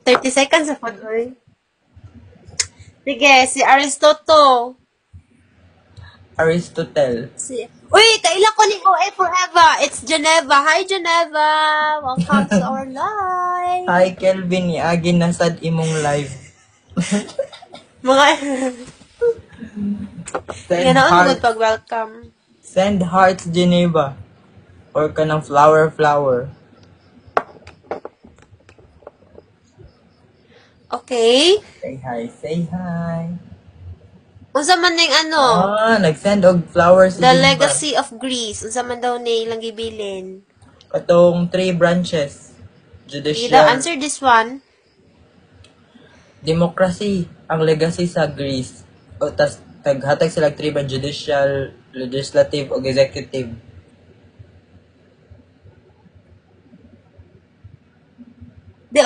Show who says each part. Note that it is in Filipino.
Speaker 1: 30 seconds sa pod, oy. Sige, si Aristotle.
Speaker 2: Aristotle.
Speaker 1: Uy, kaila ko ni OA Forever. It's Geneva. Hi, Geneva. Welcome to our live.
Speaker 2: Hi, Kelvin. Iagin na sad imong live.
Speaker 1: Mga...
Speaker 2: Send
Speaker 1: Yan ako
Speaker 2: heart.
Speaker 1: good pag-welcome.
Speaker 2: Send hearts, Geneva. Or ka ng flower.
Speaker 1: Okay.
Speaker 2: Say hi.
Speaker 1: Unsa man ning ano?
Speaker 2: Nag-send og flowers si
Speaker 1: The
Speaker 2: Geneva.
Speaker 1: Legacy of Greece. Unsa man daw ni ilang gibilin?
Speaker 2: Katong 3 branches.
Speaker 1: Sige
Speaker 2: Judicial.
Speaker 1: daw, answer this one.
Speaker 2: Democracy ang legacy sa Greece. O tas taghatag sila 3 ba judicial, legislative o executive.
Speaker 1: Di